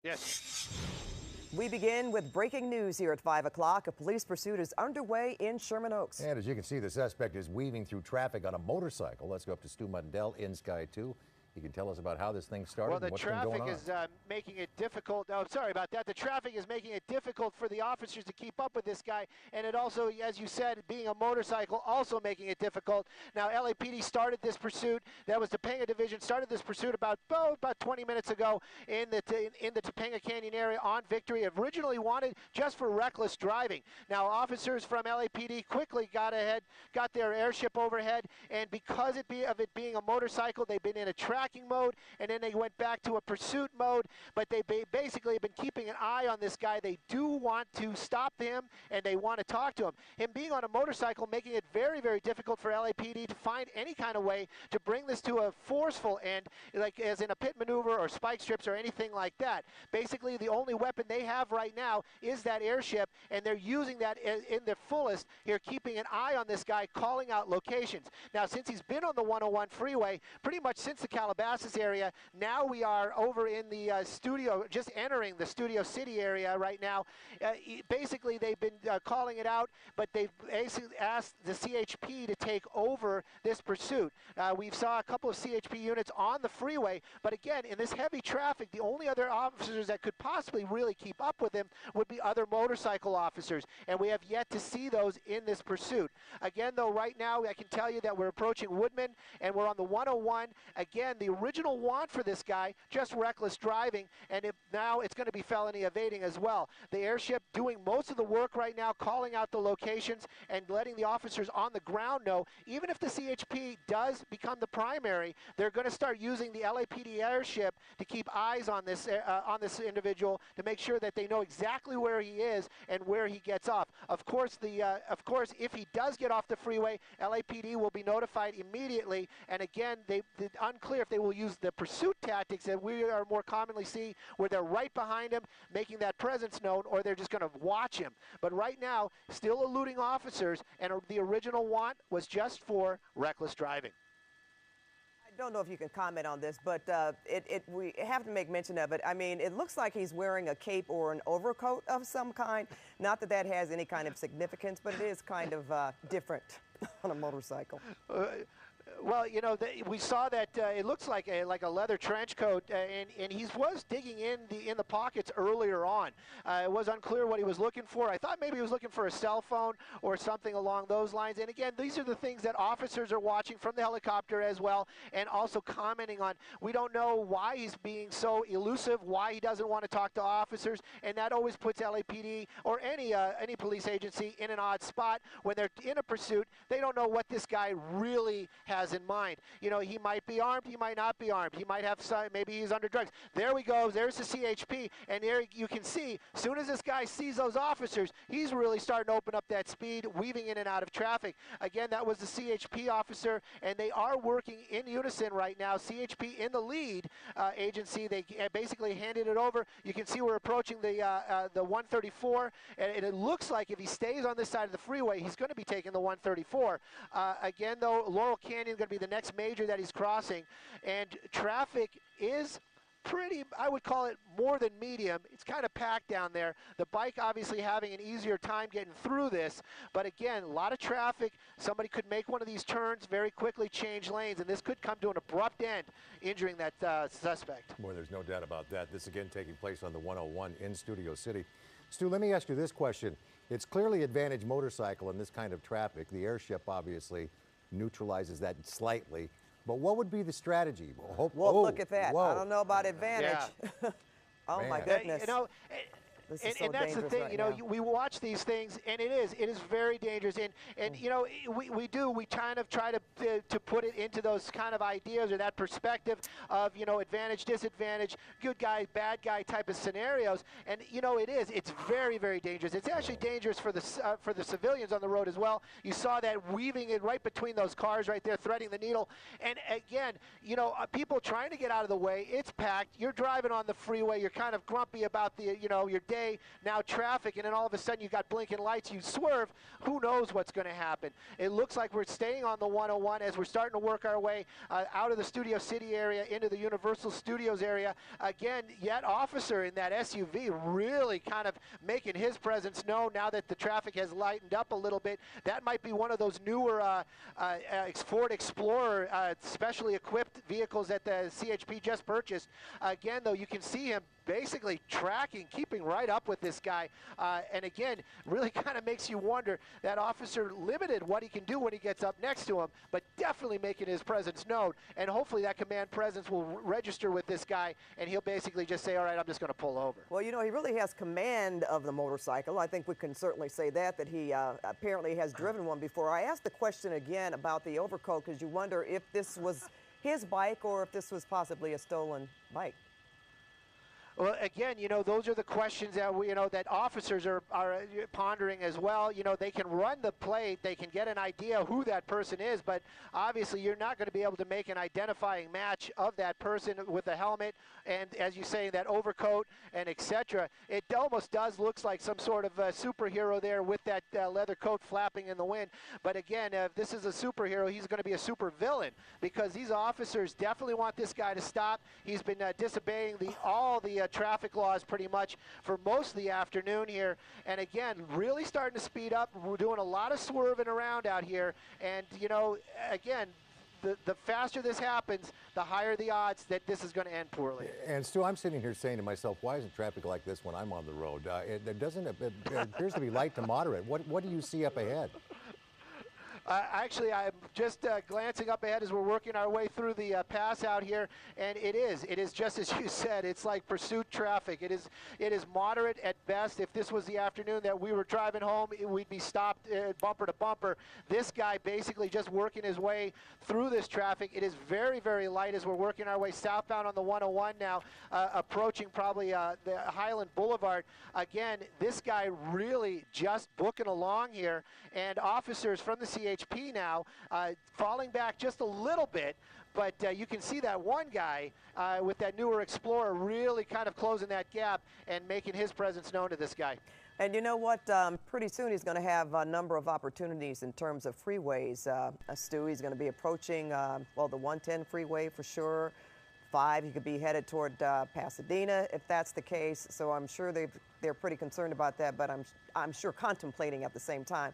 Yes. We begin with breaking news here at 5 o'clock. A police pursuit is underway in Sherman Oaks. And as you can see, the suspect is weaving through traffic on a motorcycle. Let's go up to Stu Mundell in Sky 2. He can tell us about how this thing started Well, the and what's been going traffic on. is making it difficult. Oh, sorry about that. The traffic is making it difficult for the officers to keep up with this guy. And it also, as you said, being a motorcycle, also making it difficult. Now, LAPD started this pursuit. That was the Topanga Division, started this pursuit about 20 minutes ago in the Topanga Canyon area on Victory. Originally wanted just for reckless driving. Now, officers from LAPD quickly got ahead, got their airship overhead, and because of it being a motorcycle, they've been in a tracking mode, and then they went back to a pursuit mode, but they basically have been keeping an eye on this guy. They do want to stop him, and they want to talk to him. Him being on a motorcycle making it very, very difficult for LAPD to find any kind of way to bring this to a forceful end, like as in a pit maneuver or spike strips or anything like that. Basically, the only weapon they have right now is that airship, and they're using that in their fullest here, keeping an eye on this guy, calling out locations. Now, since he's been on the 101 freeway pretty much since the Calabasas area, now we are over in the studio, just entering the Studio City area right now. Basically, they've been calling it out, but they've basically asked the CHP to take over this pursuit. We've saw a couple of CHP units on the freeway, but again, in this heavy traffic, the only other officers that could possibly really keep up with him would be other motorcycle officers, and we have yet to see those in this pursuit. Again, though, right now, I can tell you that we're approaching Woodman, and we're on the 101. Again, the original want for this guy, just reckless driving, and now it's going to be felony evading as well. The airship doing most of the work right now, calling out the locations and letting the officers on the ground know, even if the CHP does become the primary, they're going to start using the LAPD airship to keep eyes on this individual to make sure that they know exactly where he is and where he gets off. Of course, if he does get off the freeway, LAPD will be notified immediately. And again, it's unclear if they will use the pursuit tactics that we are more commonly see, where they're right behind him, making that presence known, or they're just going to watch him. But right now, still eluding officers, and the original want was just for reckless driving. I don't know if you can comment on this, but we have to make mention of it. I mean, it looks like he's wearing a cape or an overcoat of some kind. Not that that has any kind of significance, but it is kind of different on a motorcycle. Well, you know, we saw that it looks like a leather trench coat, and he was digging in the pockets earlier on. It was unclear what he was looking for. I thought maybe he was looking for a cell phone or something along those lines. And again, these are the things that officers are watching from the helicopter as well, and also commenting on. We don't know why he's being so elusive, why he doesn't want to talk to officers, and that always puts LAPD or any police agency in an odd spot when they're in a pursuit. They don't know what this guy really has in mind. You know, he might be armed, he might not be armed, he might have some, maybe he's under drugs. There we go, there's the CHP, and there you can see, as soon as this guy sees those officers, he's really starting to open up that speed, weaving in and out of traffic. Again, that was the CHP officer, and they are working in unison right now. CHP in the lead agency, they basically handed it over. You can see we're approaching the 134, and it looks like if he stays on this side of the freeway, he's going to be taking the 134. Again, though, Laurel Canyon going to be the next major that he's crossing, and traffic is pretty, I would call it more than medium. It's kind of packed down there. The bike obviously having an easier time getting through this, but again, a lot of traffic. Somebody could make one of these turns, very quickly change lanes, and this could come to an abrupt end, injuring that suspect. Boy, there's no doubt about that. This again taking place on the 101 in Studio City. Stu, let me ask you this question. It's clearly advantage motorcycle in this kind of traffic. The airship obviously neutralizes that slightly. But what would be the strategy? Well, look at that. Whoa. I don't know about advantage. Yeah. Oh, my goodness. You know, and that's the thing, right you know, now. we watch these things, and it is very dangerous. And you know, we kind of try to put it into those kind of ideas or that perspective of, you know, advantage, disadvantage, good guy, bad guy type of scenarios. And you know, it's very, very dangerous. It's actually dangerous for the civilians on the road as well. You saw that weaving it right between those cars right there, threading the needle. And again, you know, people trying to get out of the way. It's packed. You're driving on the freeway. You're kind of grumpy about the, you know, your day. day, now traffic, and then all of a sudden you got blinking lights, you swerve, who knows what's going to happen. It looks like we're staying on the 101 as we're starting to work our way out of the Studio City area into the Universal Studios area. Again, yet officer in that SUV really kind of making his presence known now that the traffic has lightened up a little bit. That might be one of those newer Ford Explorer specially equipped vehicles that the CHP just purchased. Again, though, you can see him basically tracking, keeping right up with this guy. And again, really kind of makes you wonder, that officer limited what he can do when he gets up next to him, but definitely making his presence known. And hopefully that command presence will register with this guy, and he'll basically just say, all right, I'm just going to pull over. Well, you know, he really has command of the motorcycle. I think we can certainly say that he apparently has driven one before. I asked the question again about the overcoat because you wonder if this was his bike or if this was possibly a stolen bike. Well, again, you know, those are the questions that that officers are pondering as well. You know, they can run the plate, they can get an idea who that person is, but obviously you're not going to be able to make an identifying match of that person with the helmet and, as you say, that overcoat and etc. It almost does looks like some sort of superhero there with that leather coat flapping in the wind. But again, if this is a superhero, he's going to be a super villain, because these officers definitely want this guy to stop. He's been disobeying all the traffic laws pretty much for most of the afternoon here, and again, really starting to speed up. We're doing a lot of swerving around out here, and you know, again, the faster this happens, the higher the odds that this is going to end poorly. And Stu, I'm sitting here saying to myself, why isn't traffic like this when I'm on the road? It appears to be light to moderate. What do you see up ahead? Actually, I'm just glancing up ahead as we're working our way through the pass out here, and it is just as you said. It's like pursuit traffic. It is moderate at best. If this was the afternoon that we were driving home, we'd be stopped bumper to bumper. This guy basically just working his way through this traffic. It is very, very light as we're working our way southbound on the 101 now, approaching probably the Highland Boulevard. Again, this guy really just booking along here, and officers from the CHP now falling back just a little bit, but you can see that one guy with that newer Explorer really kind of closing that gap and making his presence known to this guy. And you know what? Pretty soon he's going to have a number of opportunities in terms of freeways. Stu, he's going to be approaching, well, the 110 freeway for sure. 5, he could be headed toward Pasadena if that's the case. So I'm sure they're pretty concerned about that, but I'm sure contemplating at the same time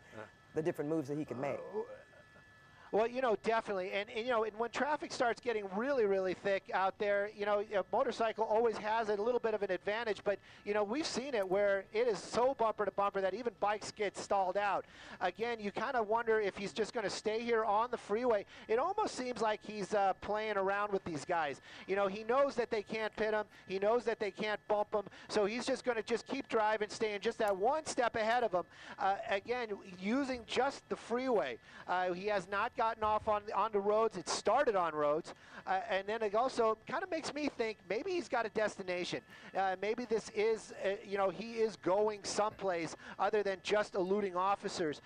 the different moves that he could make. Well, you know, definitely. And you know, when traffic starts getting really, really thick out there, you know, a motorcycle always has a little bit of an advantage. But, you know, we've seen it where it is so bumper to bumper that even bikes get stalled out. Again, you kind of wonder if he's just going to stay here on the freeway. It almost seems like he's playing around with these guys. You know, he knows that they can't pit him. He knows that they can't bump him. So he's just going to just keep driving, staying just that one step ahead of him. Again, using just the freeway. He has not gotten off onto roads. It started on roads, and then it also kind of makes me think maybe he's got a destination. Maybe this is, you know, he is going someplace other than just eluding officers.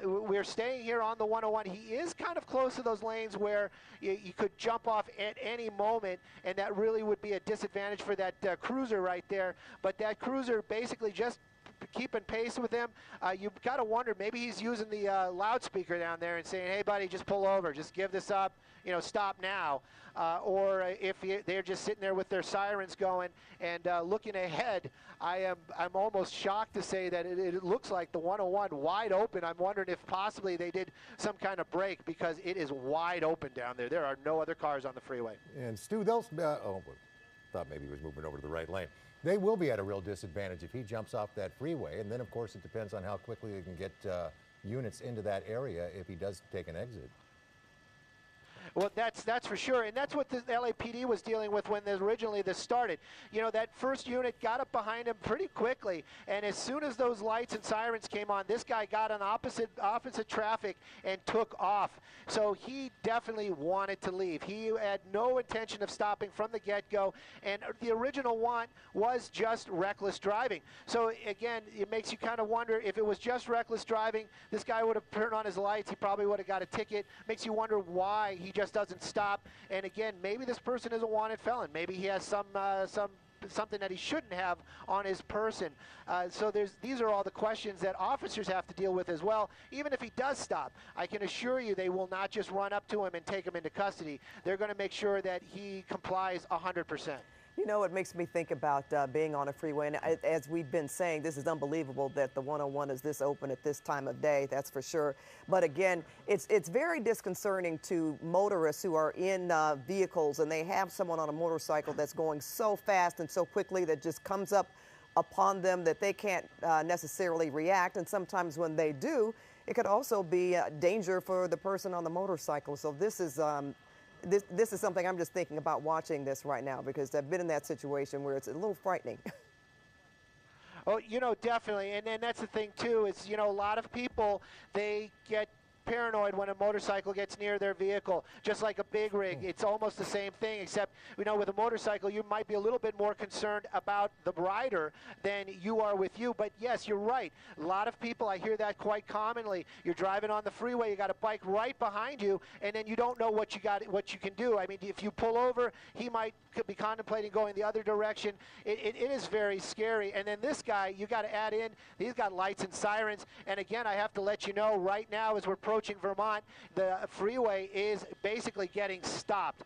We're staying here on the 101. He is kind of close to those lanes where you could jump off at any moment, and that really would be a disadvantage for that cruiser right there. But that cruiser basically just keeping pace with him. You've got to wonder, maybe he's using the loudspeaker down there and saying, hey buddy, just pull over, just give this up, you know, stop now. Or if they're just sitting there with their sirens going and looking ahead, I'm almost shocked to say that it looks like the 101 wide open. I'm wondering if possibly they did some kind of break, because it is wide open down there. There are no other cars on the freeway. And Stu, they'll, thought maybe he was moving over to the right lane. They will be at a real disadvantage if he jumps off that freeway, and then of course it depends on how quickly they can get units into that area if he does take an exit. Well, that's for sure, and that's what the LAPD was dealing with when originally this started. You know, that first unit got up behind him pretty quickly, and as soon as those lights and sirens came on, this guy got on opposite traffic and took off. So he definitely wanted to leave. He had no intention of stopping from the get-go, and the original want was just reckless driving. So again, it makes you kind of wonder, if it was just reckless driving, this guy would have turned on his lights, he probably would have got a ticket. Makes you wonder why he just doesn't stop. And again, maybe this person is a wanted felon. Maybe he has some something that he shouldn't have on his person. So these are all the questions that officers have to deal with as well. Even if he does stop, I can assure you they will not just run up to him and take him into custody. They're going to make sure that he complies 100%. You know, it makes me think about being on a freeway. And as we've been saying, this is unbelievable that the 101 is this open at this time of day, that's for sure. But again, it's very disconcerting to motorists who are in vehicles and they have someone on a motorcycle that's going so fast and so quickly that just comes up upon them that they can't necessarily react. And sometimes when they do, it could also be danger for the person on the motorcycle. So this is this is something I'm just thinking about watching this right now, because I've been in that situation where it's a little frightening. Oh, you know, definitely. And that's the thing, too, is, you know, a lot of people, they get paranoid when a motorcycle gets near their vehicle, just like a big rig. It's almost the same thing, except, you know, with a motorcycle, you might be a little bit more concerned about the rider than you are with you. But yes, you're right. A lot of people, I hear that quite commonly. You're driving on the freeway, you got a bike right behind you, and then you don't know what you can do. I mean, if you pull over, he might be contemplating going the other direction. It is very scary. And then this guy, you got to add in, he's got lights and sirens. And again, I have to let you know, right now, as we're approaching Vermont, the freeway is basically getting stopped.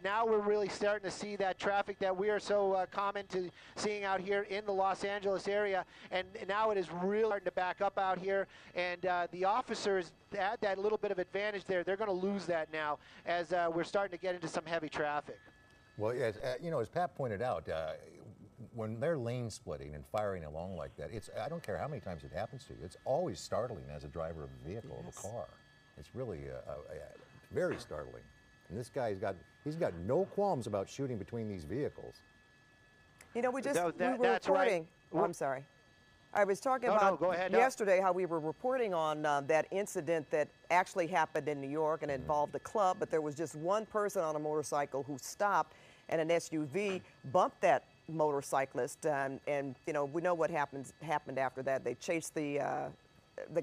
Now we're really starting to see that traffic that we are so common to seeing out here in the Los Angeles area, and now it is really starting to back up out here, and the officers had that little bit of advantage there. They're going to lose that now as we're starting to get into some heavy traffic. Well, yes, you know, as Pat pointed out, when they're lane splitting and firing along like that, I don't care how many times it happens to you, it's always startling as a driver of a vehicle, of a car. It's really very startling. And this guy, he's got no qualms about shooting between these vehicles. You know, we were that's reporting. right. Oh, I'm sorry. I was talking No, about go ahead, yesterday how we were reporting on that incident that actually happened in New York and involved a club, but there was just one person on a motorcycle who stopped, and an SUV bumped that motorcyclist, and you know, we know what happened after that. They chased the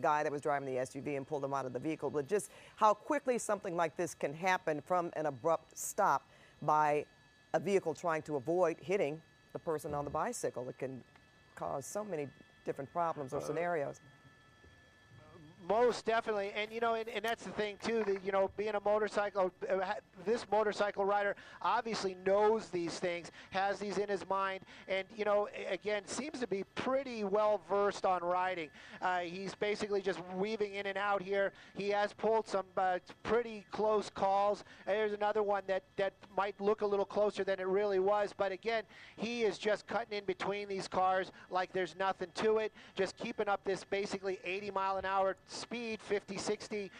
guy that was driving the SUV and pulled him out of the vehicle. But just how quickly something like this can happen from an abrupt stop by a vehicle trying to avoid hitting the person on the bicycle, it can cause so many different problems or scenarios. Most definitely, and you know, and that's the thing too. That, you know, being a motorcycle, this motorcycle rider obviously knows these things, has these in his mind, and you know, again, seems to be pretty well versed on riding. He's basically just weaving in and out here. He has pulled some pretty close calls. There's another one that might look a little closer than it really was, but again, he is just cutting in between these cars like there's nothing to it. Just keeping up this basically 80-mile-an-hour speed, 50, 60,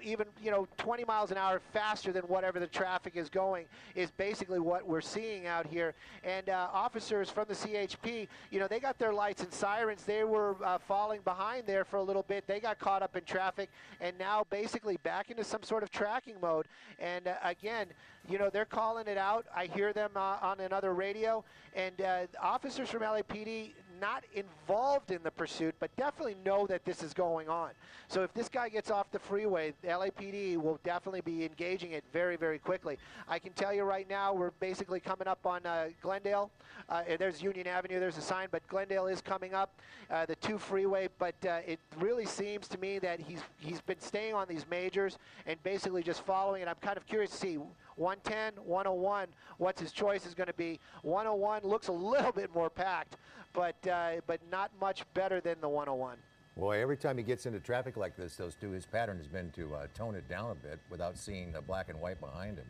even, you know, 20 miles an hour faster than whatever the traffic is going is basically what we're seeing out here. And officers from the CHP, you know, they got their lights and sirens. They were falling behind there for a little bit. They got caught up in traffic and now basically back into some sort of tracking mode. And again, you know, they're calling it out. I hear them on another radio. And officers from LAPD not involved in the pursuit, but definitely know that this is going on. So if this guy gets off the freeway, the LAPD will definitely be engaging it very, very quickly. I can tell you right now, we're basically coming up on Glendale. There's Union Avenue, there's a sign, but Glendale is coming up, the 2 freeway, but it really seems to me that he's been staying on these majors and basically just following it. I'm kind of curious to see 110, 101, what's his choice is going to be. 101 looks a little bit more packed, but not much better than the 101. Boy, every time he gets into traffic like this, his pattern has been to tone it down a bit without seeing the black and white behind him.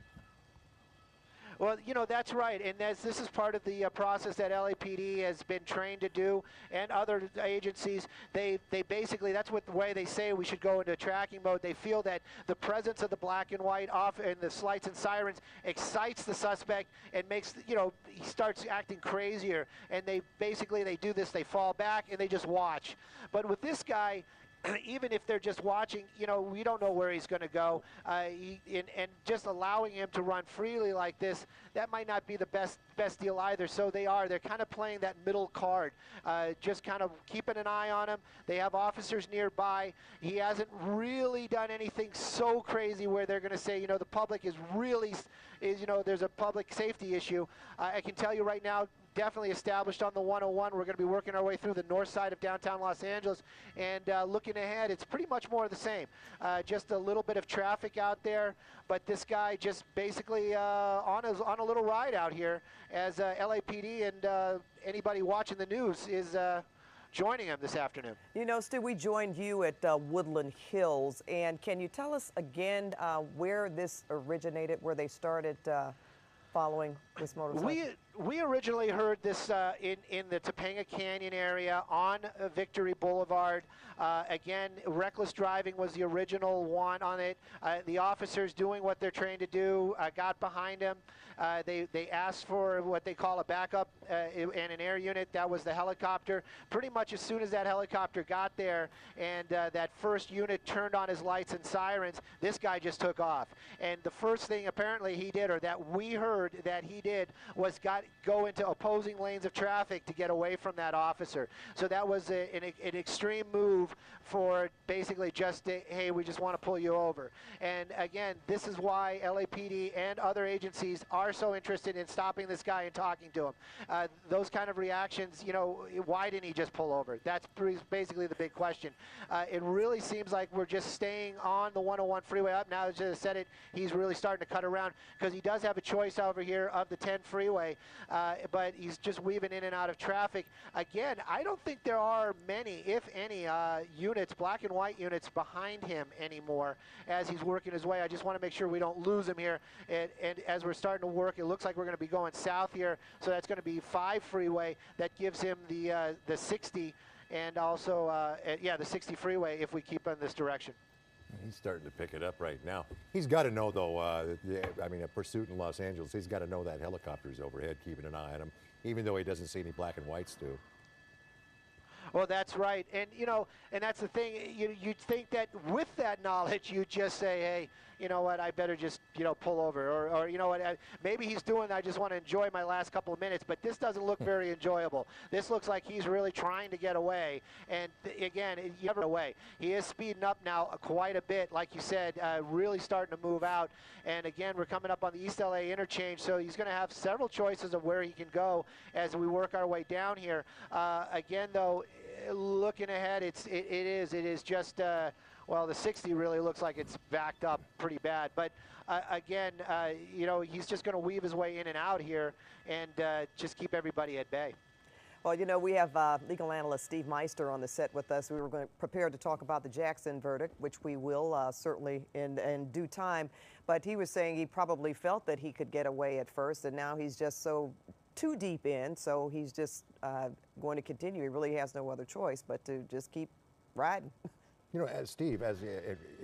Well, you know, that's right, and this is part of the process that LAPD has been trained to do, and other agencies. They basically, that's what the way they say we should go into tracking mode. They feel that the presence of the black and white off and the lights and sirens excites the suspect and makes, you know, he starts acting crazier, and they do this, they fall back and they just watch. But with this guy, even if they're just watching, you know, we don't know where he's going to go. And just allowing him to run freely like this, that might not be the best deal either. So they're kind of playing that middle card, just kind of keeping an eye on him. They have officers nearby. He hasn't really done anything so crazy where they're going to say, you know, the public is, you know, there's a public safety issue. I can tell you right now, definitely established on the 101. We're going to be working our way through the north side of downtown Los Angeles, and looking ahead, it's pretty much more of the same. Just a little bit of traffic out there, but this guy just basically on a little ride out here as LAPD and anybody watching the news is joining him this afternoon. You know, Stu, we joined you at Woodland Hills, and can you tell us again where this originated, where they started following this motorcycle? We originally heard this in the Topanga Canyon area on Victory Boulevard. Again, reckless driving was the original one on it. The officers doing what they're trained to do got behind him. They asked for what they call a backup and an air unit. That was the helicopter. Pretty much as soon as that helicopter got there and that first unit turned on his lights and sirens, this guy just took off. And the first thing apparently he did, or that we heard that he did, was go into opposing lanes of traffic to get away from that officer. So that was an extreme move for basically just, hey, we just want to pull you over. And again, this is why LAPD and other agencies are so interested in stopping this guy and talking to him. Those kind of reactions, you know, why didn't he just pull over? That's basically the big question. It really seems like we're just staying on the 101 freeway up. Now, as I said it, he's really starting to cut around because he does have a choice over here of the 10 freeway, but he's just weaving in and out of traffic. Again, I don't think there are many, if any, units, black and white units behind him anymore as he's working his way. I just want to make sure we don't lose him here. And as we're starting to work, it looks like we're going to be going south here, so that's going to be 5 freeway. That gives him the 60 and also, yeah, the 60 freeway if we keep in this direction. He's starting to pick it up right now. He's got to know, though, I mean, a pursuit in Los Angeles, he's got to know that helicopter's overhead, keeping an eye on him, even though he doesn't see any black and whites, too. Well, that's right. And, you know, and that's the thing. You'd think that with that knowledge, you'd just say, hey, you know what, I better just, you know, pull over. Or you know what, maybe he's doing, I just want to enjoy my last couple of minutes. But this doesn't look very enjoyable. This looks like he's really trying to get away. And, again, you never away. He is speeding up now quite a bit, like you said, really starting to move out. And, again, we're coming up on the East LA interchange, so he's going to have several choices of where he can go as we work our way down here. Again, though, looking ahead, it is just, well, the 60 really looks like it's backed up pretty bad. But again, you know, he's just going to weave his way in and out here and just keep everybody at bay. Well, you know, we have legal analyst Steve Meister on the set with us. We were prepared to talk about the Jackson verdict, which we will certainly in due time. But he was saying he probably felt that he could get away at first, and now he's just so too deep in, so he's just going to continue. He really has no other choice but to just keep riding. You know, as Steve,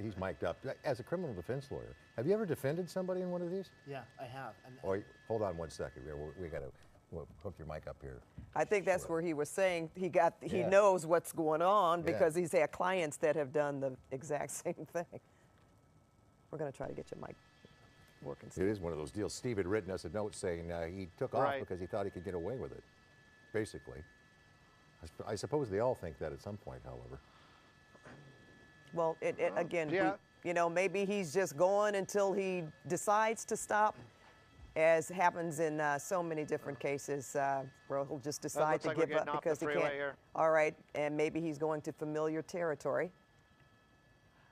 he's mic'd up, as a criminal defense lawyer, have you ever defended somebody in one of these? Yeah, I have. And hold on one second. We got to hook your mic up here. I think that's where he was saying he knows what's going on because he's had clients that have done the exact same thing. We're going to try to get your mic working. It is one of those deals. Steve had written us a note saying he took off because he thought he could get away with it, basically. I suppose they all think that at some point, however. Well, again, you know, maybe he's just going until he decides to stop, as happens in so many different cases where he'll just decide to give up because he can't. Here. All right, and maybe he's going to familiar territory.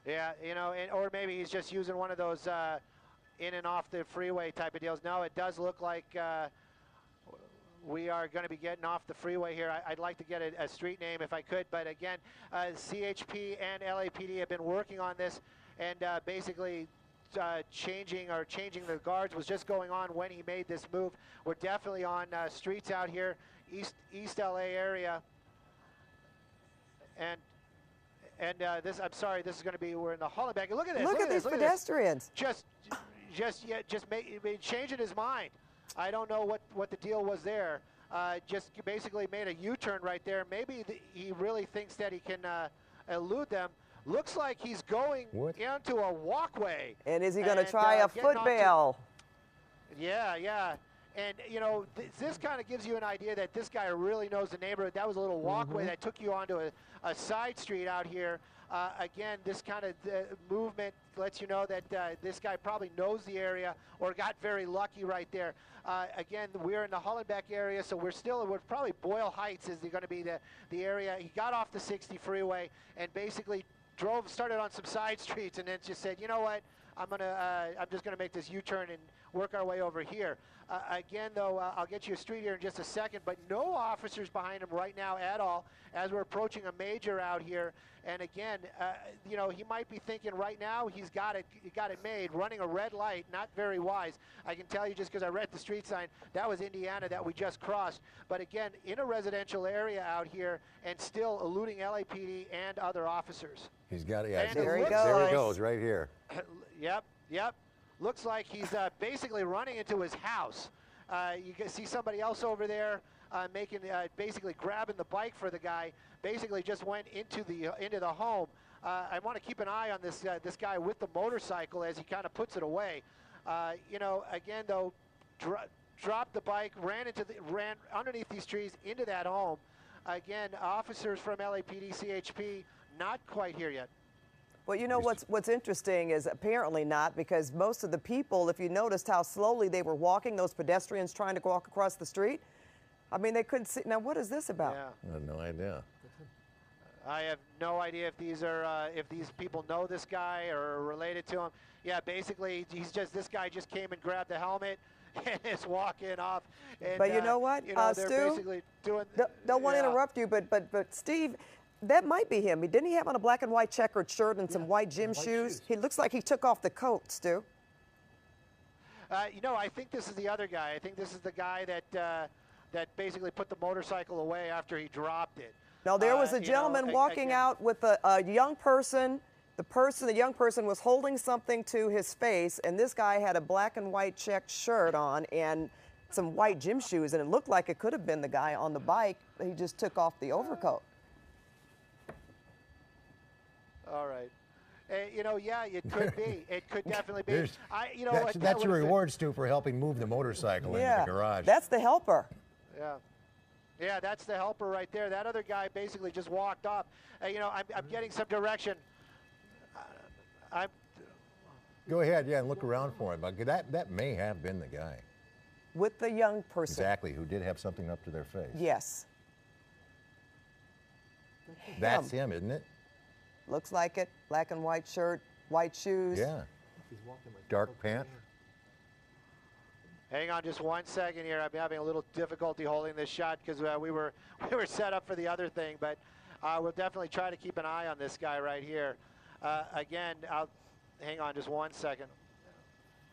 Yeah, you know, or maybe he's just using one of those in and off the freeway type of deals. No, it does look like we are going to be getting off the freeway here. I'd like to get a street name if I could, but again, CHP and LAPD have been working on this, and basically changing the guards was just going on when he made this move. We're definitely on streets out here, East LA area, and this, I'm sorry, this is going to be, we're in the Hollenbeck. Look at this. Look at these pedestrians. Just changing his mind. I don't know what the deal was there. Just basically made a U-turn right there. Maybe he really thinks that he can elude them. Looks like he's going into a walkway. And is he going to try a foot bail? Yeah. And, you know, this kind of gives you an idea that this guy really knows the neighborhood. That was a little walkway that took you onto a side street out here. Again, this kind of movement lets you know that this guy probably knows the area or got very lucky right there. Again, we're in the Hollenbeck area, so we're probably Boyle Heights is going to be the area. He got off the 60 freeway and basically started on some side streets and then just said, you know what, I'm just gonna make this U-turn and work our way over here. Again, though, I'll get you a street here in just a second, but no officers behind him right now at all as we're approaching a major out here. And again, you know, he might be thinking right now he got it made, running a red light, not very wise. I can tell you just because I read the street sign, that was Indiana that we just crossed. But again, in a residential area out here and still eluding LAPD and other officers. He's got it. Yeah, there he goes. There he goes, right here. Yep. Looks like he's basically running into his house. You can see somebody else over there basically grabbing the bike for the guy. Basically just went into the home. I want to keep an eye on this guy with the motorcycle as he kind of puts it away. You know, again though, dropped the bike, ran underneath these trees into that home. Again, officers from LAPD, CHP, not quite here yet. Well, you know what's interesting is apparently not, because most of the people, if you noticed how slowly they were walking, those pedestrians trying to walk across the street, I mean, they couldn't see. Now, what is this about? Yeah. I have no idea. I have no idea if these people know this guy or are related to him. Yeah, basically, this guy just came and grabbed the helmet and is walking off. And, but you know what, you know, they're Stu, basically doing. Don't want to interrupt you, but Steve, that might be him. Didn't he have on a black and white checkered shirt and some white gym shoes? He looks like he took off the coat, Stu. You know, I think this is the other guy. I think this is the guy that basically put the motorcycle away after he dropped it. No, there was a gentleman walking out with a young person. The young person was holding something to his face, and this guy had a black and white checked shirt on and some white gym shoes, and it looked like it could have been the guy on the bike. He just took off the overcoat. All right. You know, yeah, it could be. It could definitely be. You know, that's your reward, Stu, for helping move the motorcycle into the garage. That's the helper. Yeah, that's the helper right there. That other guy basically just walked off. You know, I'm getting some direction. Go ahead, yeah, and look around for him. That may have been the guy. With the young person. Exactly, who did have something up to their face. Yes. That's him, isn't it? Looks like it. Black and white shirt, white shoes. Yeah. Dark pant. Hang on just one second here. I'm having a little difficulty holding this shot because we were set up for the other thing, but we'll definitely try to keep an eye on this guy right here. Again, hang on just one second.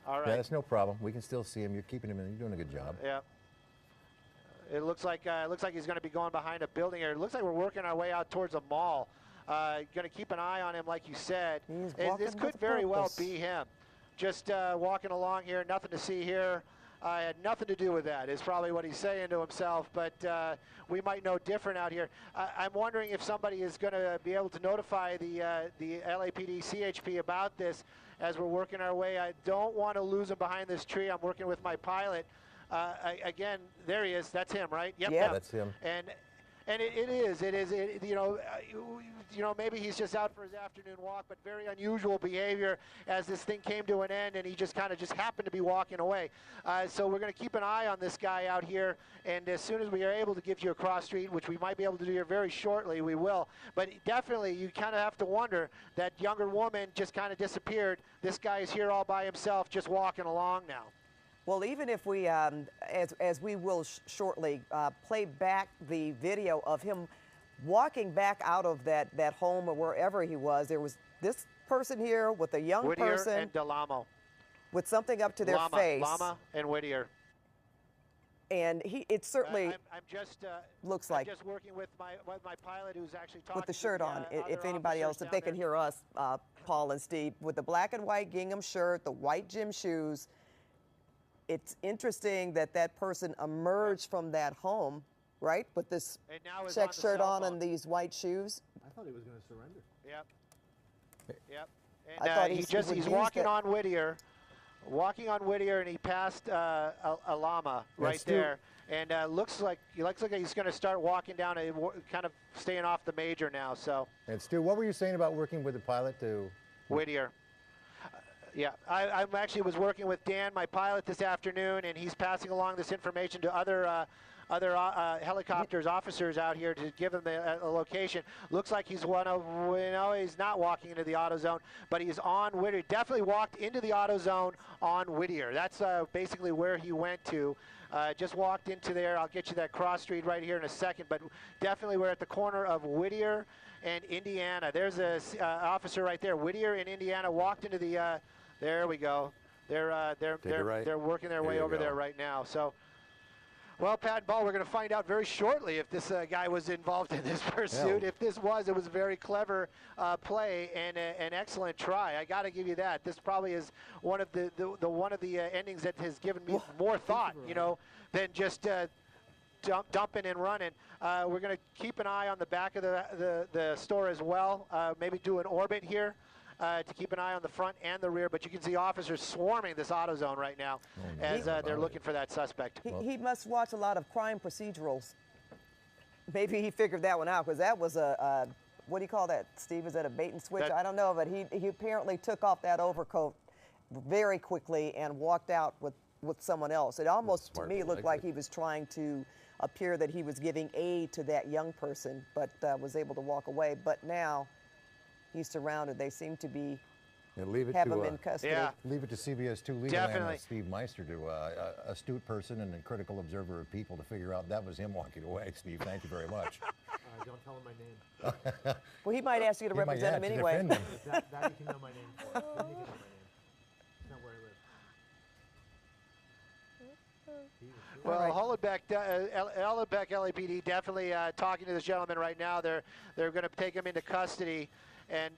All right. Yeah, that's no problem. We can still see him. You're keeping him in. You're doing a good job. Yeah. It looks like he's going to be going behind a building here. It looks like we're working our way out towards a mall. Going to keep an eye on him, like you said. This could very well be him. Just walking along here, nothing to see here. I had nothing to do with that, is probably what he's saying to himself, but we might know different out here. I'm wondering if somebody is going to be able to notify the LAPD CHP about this as we're working our way. I don't want to lose him behind this tree. I'm working with my pilot. Again, there he is. That's him, right? Yep. Yeah, that's him. And it is, you know, maybe he's just out for his afternoon walk, but very unusual behavior as this thing came to an end and he just happened to be walking away. So we're going to keep an eye on this guy out here, and as soon as we are able to give you a cross street, which we might be able to do here very shortly, we will. But definitely, you kind of have to wonder, that younger woman just kind of disappeared. This guy is here all by himself, just walking along now. Well, even if we, as we will shortly, play back the video of him walking back out of that home or wherever he was, there was this person here with a young person. Whittier and DeLamo. With something up to their face. Lama and Whittier. And it certainly I'm just, looks like. I'm just working with my pilot, who's actually talking with the shirt to on, other if anybody else, if they can hear us, Paul and Steve, with the black and white gingham shirt, the white gym shoes. It's interesting that person emerged from that home, right, with this check shirt on and these white shoes. I thought he was going to surrender. Yep. And I thought he's walking on Whittier. walking on Whittier, and he passed Alama right Stu, there. And looks like he's going to start walking down, kind of staying off the major now. So. And Stu, what were you saying about working with the pilot to? Whittier. Yeah, I actually was working with Dan, my pilot, this afternoon, and he's passing along this information to other helicopters, officers out here to give them the location. Looks like he's he's not walking into the auto zone, but he's on Whittier. Definitely walked into the auto zone on Whittier. That's basically where he went to. Just walked into there. I'll get you that cross street right here in a second, but definitely we're at the corner of Whittier and Indiana. There's a officer right there. Whittier and Indiana walked into the. There we go. They're working their way over there right now. So, well, Pat and Ball, we're going to find out very shortly if this guy was involved in this pursuit. Yeah. If this was, it was a very clever play and an excellent try. I got to give you that. This probably is one of the endings that has given me more thought, than just. Dumping and running. We're going to keep an eye on the back of the store as well. Maybe do an orbit here to keep an eye on the front and the rear. But you can see officers swarming this auto zone right now as they're looking for that suspect. He must watch a lot of crime procedurals. Maybe he figured that one out, because that was a what do you call that, Steve? Is that a bait and switch? I don't know, but he apparently took off that overcoat very quickly and walked out with someone else. It almost, to me, looked like he was trying to appear that he was giving aid to that young person, but was able to walk away. But now he's surrounded. They seem to be have him in custody. Yeah. Leave it to CBS 2 legal Definitely. analyst Steve Meister, to astute person and a critical observer of people, to figure out that was him walking away. Steve, thank you very much. Don't tell him my name. Well, he might ask you to represent him anyway. That you can know my name for. Then you can know my name. It's not where I live. Well, Hollenbeck LAPD definitely talking to this gentleman right now. They're going to take him into custody and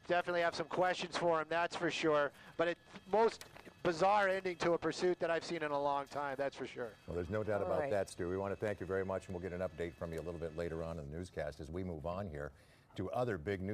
definitely have some questions for him, that's for sure. But it's most bizarre ending to a pursuit that I've seen in a long time, that's for sure. Well, there's no doubt about that, Stu. We want to thank you very much, and we'll get an update from you a little bit later on in the newscast as we move on here to other big news.